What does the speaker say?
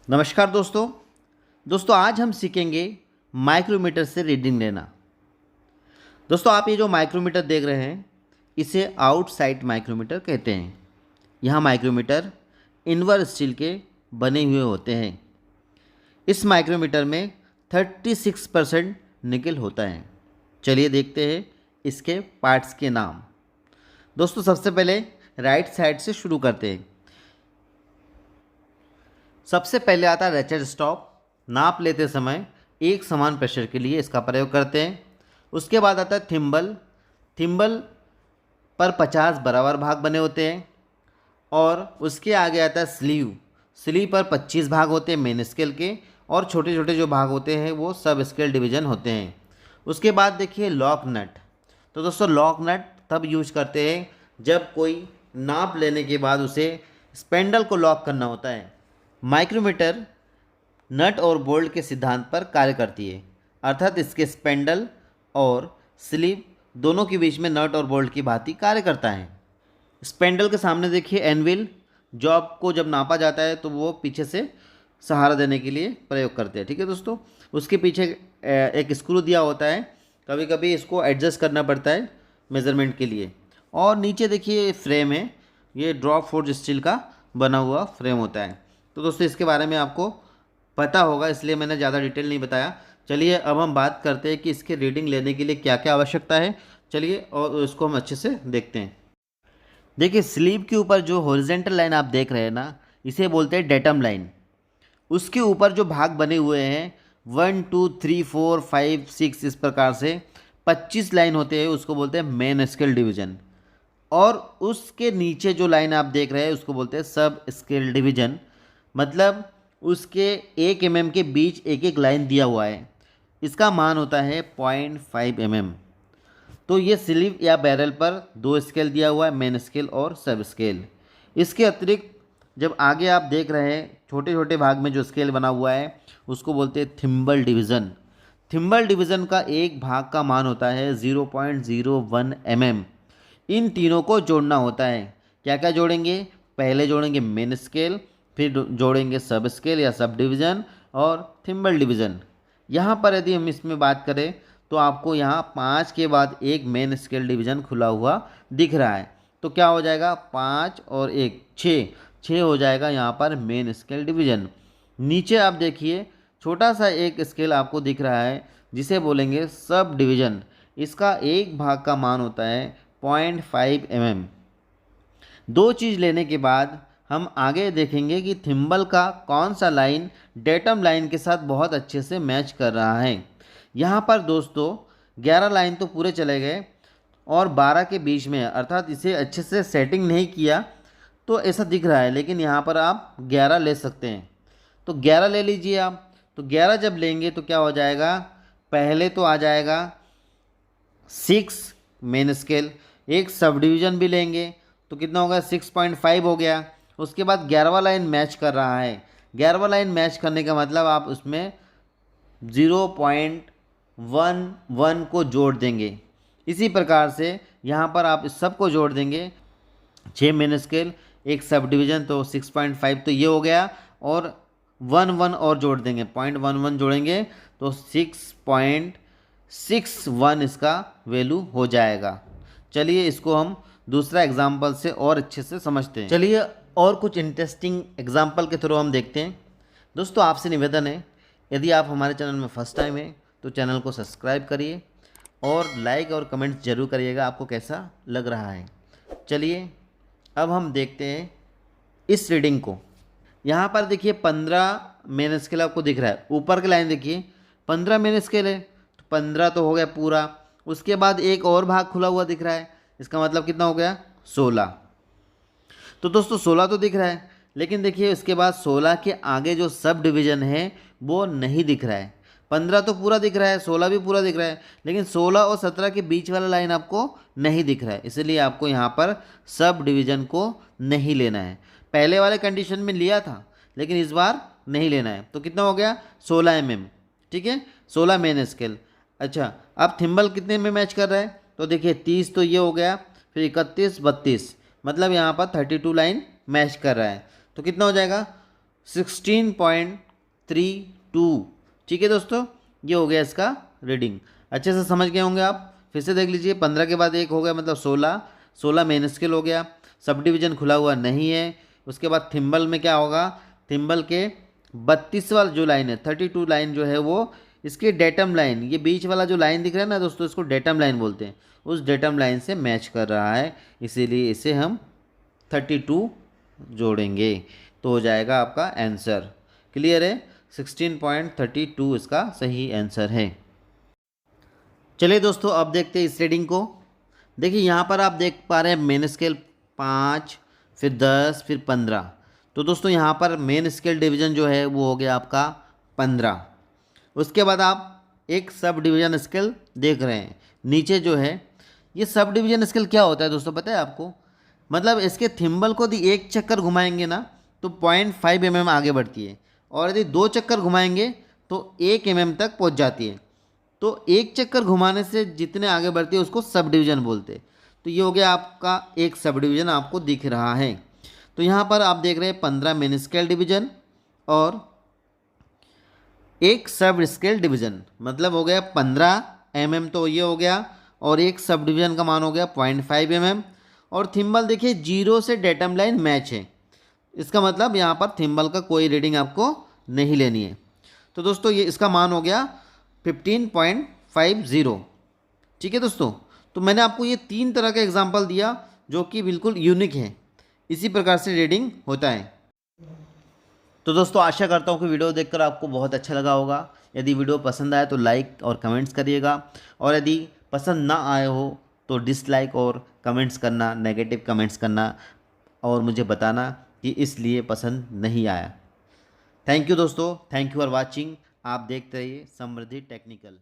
नमस्कार दोस्तों आज हम सीखेंगे माइक्रोमीटर से रीडिंग लेना। दोस्तों आप ये जो माइक्रोमीटर देख रहे हैं इसे आउटसाइड माइक्रोमीटर कहते हैं। यह माइक्रोमीटर इनवर स्टील के बने हुए होते हैं। इस माइक्रोमीटर में 36% निकल होता है। चलिए देखते हैं इसके पार्ट्स के नाम। दोस्तों सबसे पहले राइट साइड से शुरू करते हैं। सबसे पहले आता है रेचर स्टॉप। नाप लेते समय एक समान प्रेशर के लिए इसका प्रयोग करते हैं। उसके बाद आता है थिम्बल। थिम्बल पर 50 बराबर भाग बने होते हैं। और उसके आगे आता है स्लीव। स्लीव पर 25 भाग होते हैं मेन स्केल के, और छोटे छोटे जो भाग होते हैं वो सब स्केल डिवीजन होते हैं। उसके बाद देखिए लॉक नट। तो दोस्तों लॉक नट तब यूज करते हैं जब कोई नाप लेने के बाद उसे स्पेंडल को लॉक करना होता है। माइक्रोमीटर नट और बोल्ट के सिद्धांत पर कार्य करती है, अर्थात इसके स्पेंडल और स्लीव दोनों के बीच में नट और बोल्ट की भांति कार्य करता है। स्पेंडल के सामने देखिए एनविल, जॉब को जब नापा जाता है तो वो पीछे से सहारा देने के लिए प्रयोग करते हैं। ठीक है दोस्तों, उसके पीछे एक स्क्रू दिया होता है, कभी कभी इसको एडजस्ट करना पड़ता है मेज़रमेंट के लिए। और नीचे देखिए फ्रेम है, ये ड्रॉप फोर्ज स्टील का बना हुआ फ्रेम होता है। तो दोस्तों इसके बारे में आपको पता होगा, इसलिए मैंने ज़्यादा डिटेल नहीं बताया। चलिए अब हम बात करते हैं कि इसके रीडिंग लेने के लिए क्या क्या आवश्यकता है। चलिए और इसको हम अच्छे से देखते हैं। देखिए स्लीव के ऊपर जो हॉरिजेंटल लाइन आप देख रहे हैं ना, इसे बोलते हैं डेटम लाइन। उसके ऊपर जो भाग बने हुए हैं 1 2 3 4 5 6 इस प्रकार से 25 लाइन होते हैं, उसको बोलते हैं मेन स्केल डिवीजन। और उसके नीचे जो लाइन आप देख रहे हैं उसको बोलते हैं सब स्केल डिवीजन। मतलब उसके 1 mm के बीच एक एक लाइन दिया हुआ है, इसका मान होता है 0.5 mm। तो ये स्लीव या बैरल पर 2 स्केल दिया हुआ है, मेन स्केल और सब स्केल। इसके अतिरिक्त जब आगे आप देख रहे हैं छोटे छोटे भाग में जो स्केल बना हुआ है उसको बोलते हैं थिम्बल डिवीज़न। थिम्बल डिवीज़न का एक भाग का मान होता है 0.01 mm। इन तीनों को जोड़ना होता है। क्या क्या जोड़ेंगे? पहले जोड़ेंगे मेन स्केल, फिर जोड़ेंगे सब स्केल या सब डिवीज़न और थिम्बल डिवीज़न। यहाँ पर यदि हम इसमें बात करें तो आपको यहाँ 5 के बाद एक मेन स्केल डिवीज़न खुला हुआ दिख रहा है। तो क्या हो जाएगा? 5 और 1 6 हो जाएगा यहाँ पर मेन स्केल डिवीज़न। नीचे आप देखिए छोटा सा एक स्केल आपको दिख रहा है जिसे बोलेंगे सब डिवीज़न। इसका एक भाग का मान होता है 0.5 mm। दो चीज़ लेने के बाद हम आगे देखेंगे कि थिम्बल का कौन सा लाइन डेटम लाइन के साथ बहुत अच्छे से मैच कर रहा है। यहाँ पर दोस्तों 11 लाइन तो पूरे चले गए और 12 के बीच में है, अर्थात इसे अच्छे से सेटिंग नहीं किया तो ऐसा दिख रहा है, लेकिन यहाँ पर आप 11 ले सकते हैं। तो 11 ले लीजिए आप। तो 11 जब लेंगे तो क्या हो जाएगा? पहले तो आ जाएगा 6 मेन स्केल, एक सब डिवीज़न भी लेंगे तो कितना होगा? 6.5 हो गया। उसके बाद 11वां लाइन मैच कर रहा है। 11वां लाइन मैच करने का मतलब आप उसमें 0.11 को जोड़ देंगे। इसी प्रकार से यहाँ पर आप इस सब को जोड़ देंगे, 6 मेन स्केल एक सब डिवीज़न, तो 6.5 तो ये हो गया, और 1 और जोड़ देंगे, 0.11 जोड़ेंगे तो 6.61 इसका वैल्यू हो जाएगा। चलिए इसको हम दूसरा एग्जाम्पल से और अच्छे से समझते हैं। चलिए और कुछ इंटरेस्टिंग एग्जाम्पल के थ्रू हम देखते हैं। दोस्तों आपसे निवेदन है, यदि आप हमारे चैनल में फर्स्ट टाइम है तो चैनल को सब्सक्राइब करिए और लाइक और कमेंट जरूर करिएगा आपको कैसा लग रहा है। चलिए अब हम देखते हैं इस रीडिंग को। यहाँ पर देखिए 15 मेन स्केल आपको दिख रहा है, ऊपर की लाइन देखिए 15 मेन स्केल है, तो 15 तो हो गया पूरा। उसके बाद एक और भाग खुला हुआ दिख रहा है, इसका मतलब कितना हो गया? 16। तो दोस्तों 16 तो दिख रहा है, लेकिन देखिए इसके बाद 16 के आगे जो सब डिवीज़न है वो नहीं दिख रहा है। 15 तो पूरा दिख रहा है, 16 भी पूरा दिख रहा है, लेकिन 16 और 17 के बीच वाला लाइन आपको नहीं दिख रहा है, इसलिए आपको यहाँ पर सब डिवीज़न को नहीं लेना है। पहले वाले कंडीशन में लिया था लेकिन इस बार नहीं लेना है। तो कितना हो गया? 16 mm। ठीक है, 16 मेन स्केल। अच्छा अब थिम्बल कितने में मैच कर रहा है? तो देखिए 30 तो ये हो गया, फिर 31 32, मतलब यहाँ पर 32 लाइन मैच कर रहा है। तो कितना हो जाएगा? 16.32। ठीक है दोस्तों, ये हो गया इसका रीडिंग। अच्छे से समझ गए होंगे आप। फिर से देख लीजिए, 15 के बाद एक हो गया मतलब 16, 16 मेन स्केल हो गया, सब डिवीजन खुला हुआ नहीं है। उसके बाद थिम्बल में क्या होगा, थिम्बल के 32 वाला जो लाइन है, 32 लाइन जो है वो इसकी डेटम लाइन, ये बीच वाला जो लाइन दिख रहा है ना दोस्तों, इसको डेटम लाइन बोलते हैं, उस डेटम लाइन से मैच कर रहा है, इसीलिए इसे हम 32 जोड़ेंगे तो हो जाएगा आपका आंसर। क्लियर है, 16.32 इसका सही आंसर है। चलिए दोस्तों, अब देखते हैं इस रीडिंग को। देखिए यहाँ पर आप देख पा रहे हैं मेन स्केल 5, फिर 10, फिर 15। तो दोस्तों यहाँ पर मेन स्केल डिवीज़न जो है वो हो गया आपका 15। उसके बाद आप एक सब डिवीज़न स्केल देख रहे हैं नीचे जो है, ये सब डिवीज़न स्केल क्या होता है दोस्तों पता है आपको? मतलब इसके थिम्बल को यदि एक चक्कर घुमाएंगे ना तो 0.5 mm आगे बढ़ती है, और यदि 2 चक्कर घुमाएंगे तो 1 mm तक पहुंच जाती है। तो एक चक्कर घुमाने से जितने आगे बढ़ती है उसको सब डिवीज़न बोलते हैं। तो ये हो गया आपका एक सब डिवीज़न आपको दिख रहा है। तो यहाँ पर आप देख रहे हैं 15 मेन स्केल डिवीज़न और एक सब स्केल डिवीज़न, मतलब हो गया 15 mm, तो ये हो गया, और एक सब डिवीज़न का मान हो गया 0.5 mm। और थिम्बल देखिए 0 से डेटम लाइन मैच है, इसका मतलब यहाँ पर थिम्बल का कोई रीडिंग आपको नहीं लेनी है। तो दोस्तों ये इसका मान हो गया 15.50। ठीक है दोस्तों, तो मैंने आपको ये 3 तरह का एग्जाम्पल दिया जो कि बिल्कुल यूनिक है, इसी प्रकार से रीडिंग होता है। तो दोस्तों आशा करता हूँ कि वीडियो देखकर आपको बहुत अच्छा लगा होगा। यदि वीडियो पसंद आए तो लाइक और कमेंट्स करिएगा, और यदि पसंद ना आए हो तो डिसलाइक और कमेंट्स करना, नेगेटिव कमेंट्स करना, और मुझे बताना कि इसलिए पसंद नहीं आया। थैंक यू दोस्तों, थैंक यू फॉर वाचिंग। आप देखते रहिए समृद्धि टेक्निकल।